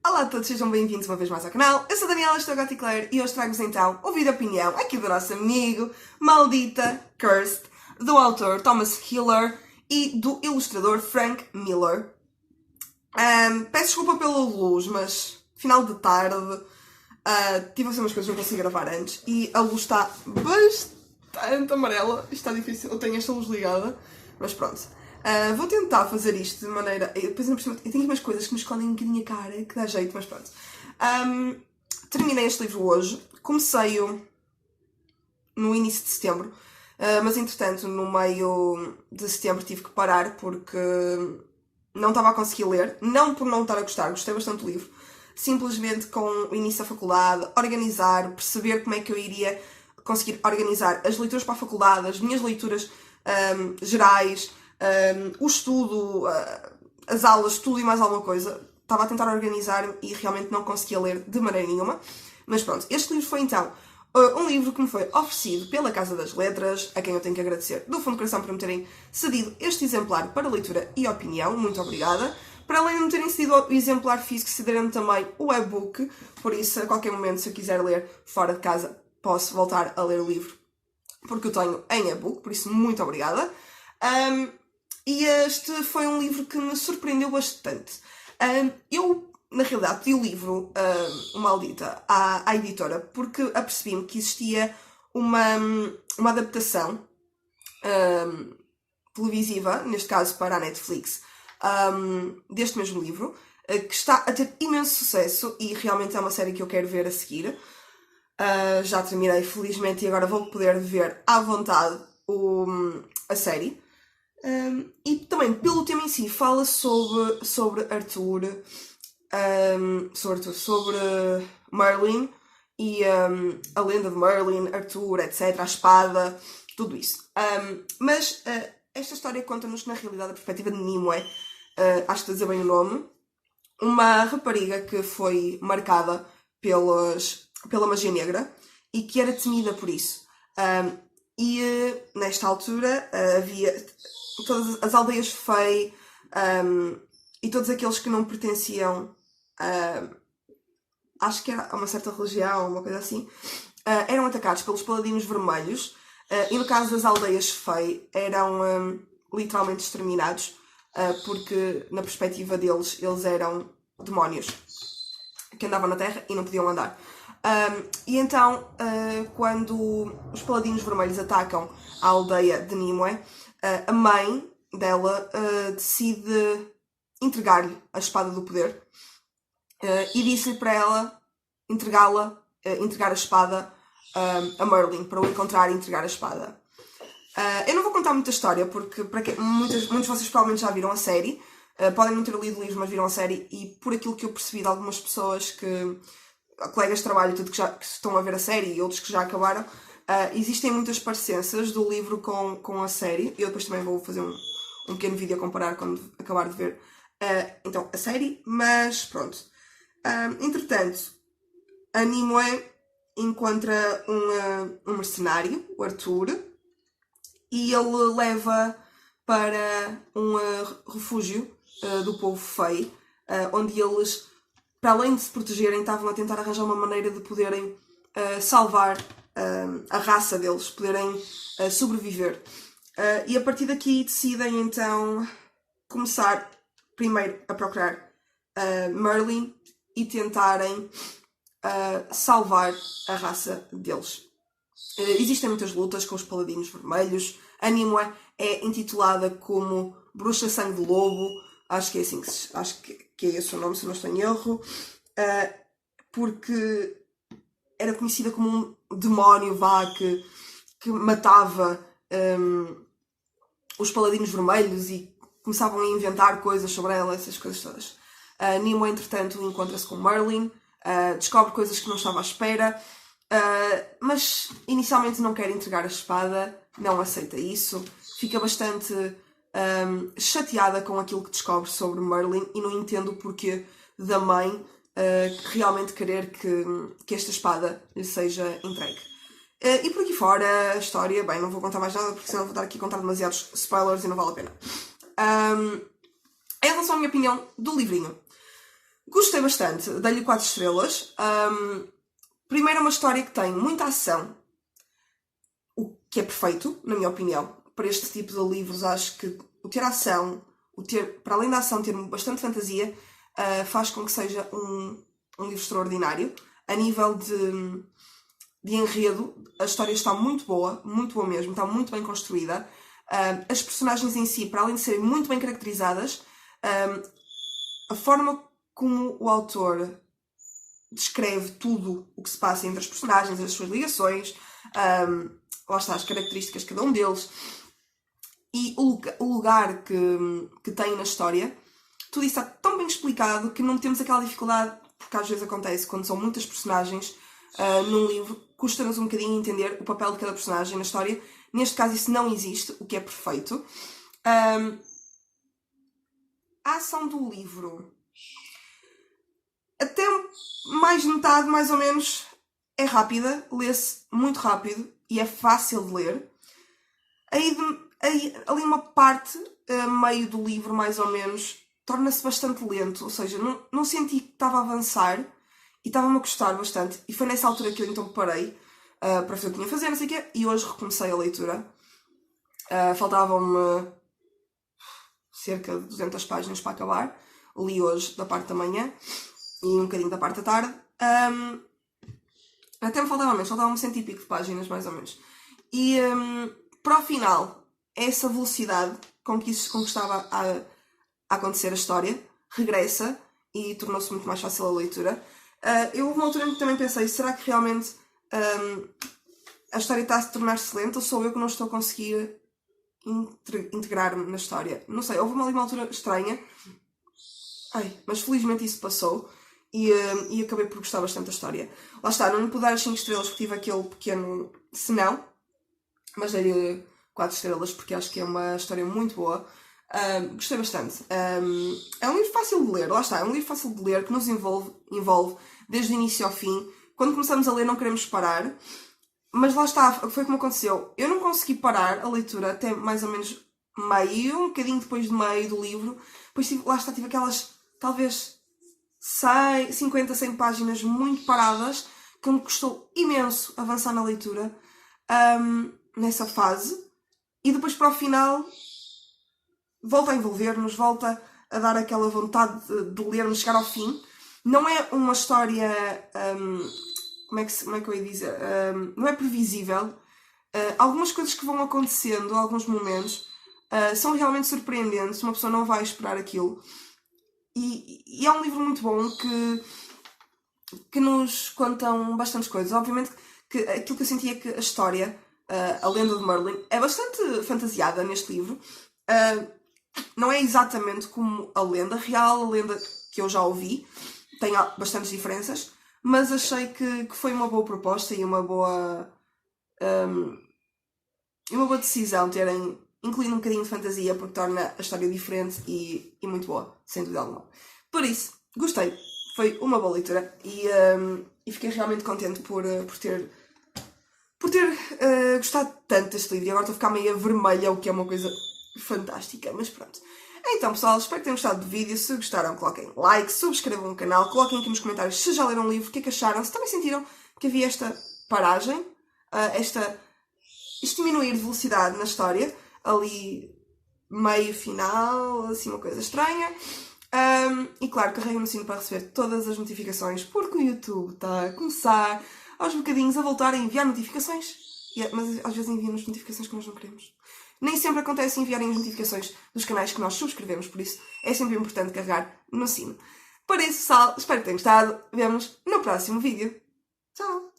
Olá a todos, sejam bem-vindos uma vez mais ao canal. Eu sou a Daniela, estou a Goticlair e hoje trago-vos então o vídeo opinião aqui do nosso amigo Maldita Cursed, do autor Thomas Hiller e do ilustrador Frank Miller. Peço desculpa pela luz, mas final de tarde tive a fazer umas coisas que não consegui gravar antes e a luz está bastante amarela. Isto está difícil, eu tenho esta luz ligada, mas pronto. Vou tentar fazer isto de maneira... Depois, eu tenho umas coisas que me escondem um bocadinho a cara, que dá jeito, mas pronto. Terminei este livro hoje. Comecei-o no início de setembro, mas entretanto, no meio de setembro, tive que parar porque não estava a conseguir ler. Não por não estar a gostar, gostei bastante do livro. Simplesmente com o início da faculdade, organizar, perceber como é que eu iria conseguir organizar as leituras para a faculdade, as minhas leituras gerais, o estudo, as aulas, tudo e mais alguma coisa. Estava a tentar organizar-me e realmente não conseguia ler de maneira nenhuma. Mas pronto, este livro foi então um livro que me foi oferecido pela Casa das Letras, a quem eu tenho que agradecer do fundo do coração por me terem cedido este exemplar para leitura e opinião. Muito obrigada. Para além de me terem cedido o exemplar físico, cederam-me também o e-book. Por isso, a qualquer momento, se eu quiser ler fora de casa, posso voltar a ler o livro, porque eu tenho em e-book. Por isso, muito obrigada. E este foi um livro que me surpreendeu bastante. Eu, na realidade, pedi o livro, o Maldita, à editora, porque apercebi-me que existia uma adaptação televisiva, neste caso para a Netflix, deste mesmo livro, que está a ter imenso sucesso e realmente é uma série que eu quero ver a seguir. Já terminei, felizmente, e agora vou poder ver à vontade a série. E também, pelo tema em si, fala sobre Arthur, sobre Merlin e a lenda de Merlin, Arthur, etc., a espada, tudo isso. Mas esta história conta-nos, na realidade, a perspectiva de Nimue, acho que estou a dizer bem o nome, uma rapariga que foi marcada pela magia negra e que era temida por isso. Nesta altura havia todas as aldeias Fey e todos aqueles que não pertenciam, acho que era a uma certa religião, uma coisa assim, eram atacados pelos paladinos vermelhos, e no caso das aldeias Fey eram literalmente exterminados, porque na perspectiva deles, eles eram demónios que andavam na terra e não podiam andar. E então, quando os paladinos vermelhos atacam a aldeia de Nimue, a mãe dela decide entregar-lhe a espada do poder e disse-lhe para ela entregar a espada a Merlin, para o encontrar e entregar a espada. Eu não vou contar muita história, porque muitos de vocês provavelmente já viram a série, podem não ter lido o livro, mas viram a série, e por aquilo que eu percebi de algumas pessoas colegas de trabalho, tudo que estão a ver a série e outros que já acabaram, existem muitas parecenças do livro com a série. Eu depois também vou fazer um pequeno vídeo a comparar quando acabar de ver então a série, mas pronto. Entretanto, a Nimue encontra um mercenário, o Arthur, e ele leva para um refúgio do povo Fey, onde eles, para além de se protegerem, estavam a tentar arranjar uma maneira de poderem salvar a raça deles, poderem sobreviver. E a partir daqui decidem então começar primeiro a procurar Merlin e tentarem salvar a raça deles. Existem muitas lutas com os paladinos vermelhos. A Nimue é intitulada como Bruxa Sangue de Lobo, acho que é assim acho que é esse o nome, se não estou em erro, porque era conhecida como um demónio que matava os paladinos vermelhos e começavam a inventar coisas sobre ela, essas coisas todas. Nimue, entretanto, encontra-se com Merlin, descobre coisas que não estava à espera, mas inicialmente não quer entregar a espada, não aceita isso, fica bastante chateada com aquilo que descobre sobre Merlin e não entende o porquê da mãe realmente querer que esta espada lhe seja entregue. E por aqui fora, a história, bem, não vou contar mais nada porque senão vou estar aqui a contar demasiados spoilers e não vale a pena. Em relação à minha opinião do livrinho, Gostei bastante, dei-lhe 4 estrelas. Primeiro, é uma história que tem muita ação, o que é perfeito, na minha opinião. Para este tipo de livros, acho que o ter ação, para além da ação, ter bastante fantasia, faz com que seja um livro extraordinário. A nível de enredo, a história está muito boa mesmo, está muito bem construída. As personagens em si, para além de serem muito bem caracterizadas, a forma como o autor descreve tudo o que se passa entre as personagens, as suas ligações, lá está, as características de cada um deles e o lugar que tem na história, tudo isso está tão bem explicado que não temos aquela dificuldade, porque às vezes acontece quando são muitas personagens num livro, custa-nos um bocadinho entender o papel de cada personagem na história. Neste caso isso não existe, o que é perfeito. A ação do livro, até mais de metade, mais ou menos, é rápida, lê-se muito rápido e é fácil de ler. Ali uma parte, meio do livro, mais ou menos, torna-se bastante lento, ou seja, não senti que estava a avançar e estava-me a gostar bastante. E foi nessa altura que eu então parei para fazer o que tinha a fazer, não sei o quê, e hoje recomecei a leitura. Faltavam-me cerca de 200 páginas para acabar. Li hoje da parte da manhã e um bocadinho da parte da tarde. Até me faltavam menos, faltavam 100 e pico de páginas, mais ou menos. E para o final, essa velocidade com que estava a acontecer a história regressa e tornou-se muito mais fácil a leitura. Eu houve uma altura em que também pensei, será que realmente a história está a se tornar-se lenta ou sou eu que não estou a conseguir integrar-me na história? Não sei, houve ali uma altura estranha, mas felizmente isso passou e acabei por gostar bastante da história. Lá está, não lhe pude dar as 5 estrelas porque tive aquele pequeno senão, mas dei-lhe 4 estrelas porque acho que é uma história muito boa. Gostei bastante. É um livro fácil de ler, lá está, é um livro fácil de ler que nos envolve desde o início ao fim. Quando começamos a ler não queremos parar, mas lá está, foi como aconteceu. Eu não consegui parar a leitura até mais ou menos meio, um bocadinho depois de meio do livro. Depois lá está, tive aquelas, talvez 50, 100 páginas muito paradas, que me custou imenso avançar na leitura nessa fase. E depois para o final volta a envolver-nos, volta a dar aquela vontade de lermos, chegar ao fim. Não é uma história, como é que eu ia dizer, não é previsível. Algumas coisas que vão acontecendo, alguns momentos, são realmente surpreendentes, uma pessoa não vai esperar aquilo. E é um livro muito bom que nos contam bastantes coisas. Obviamente que aquilo que eu senti é que a história, a lenda de Merlin, é bastante fantasiada neste livro. Não é exatamente como a lenda real, a lenda que eu já ouvi, tem bastantes diferenças, mas achei que foi uma boa proposta e uma boa decisão terem incluído um bocadinho de fantasia, porque torna a história diferente e muito boa, sem dúvida alguma. Por isso, gostei, foi uma boa leitura e fiquei realmente contente por ter gostado tanto deste livro. E agora estou a ficar meio vermelha, o que é uma coisa fantástica, mas pronto. Então pessoal, espero que tenham gostado do vídeo. Se gostaram, coloquem like, subscrevam o canal, coloquem aqui nos comentários se já leram o livro, o que é que acharam, se também sentiram que havia esta paragem, este diminuir de velocidade na história, ali meio final, assim uma coisa estranha. E claro, carreguem no sino para receber todas as notificações, porque o YouTube está a começar aos bocadinhos a voltar a enviar notificações, mas às vezes enviam-nos notificações que nós não queremos. Nem sempre acontece enviarem as notificações dos canais que nós subscrevemos, por isso é sempre importante carregar no sino. Por isso, pessoal, espero que tenham gostado. Vemo-nos no próximo vídeo. Tchau!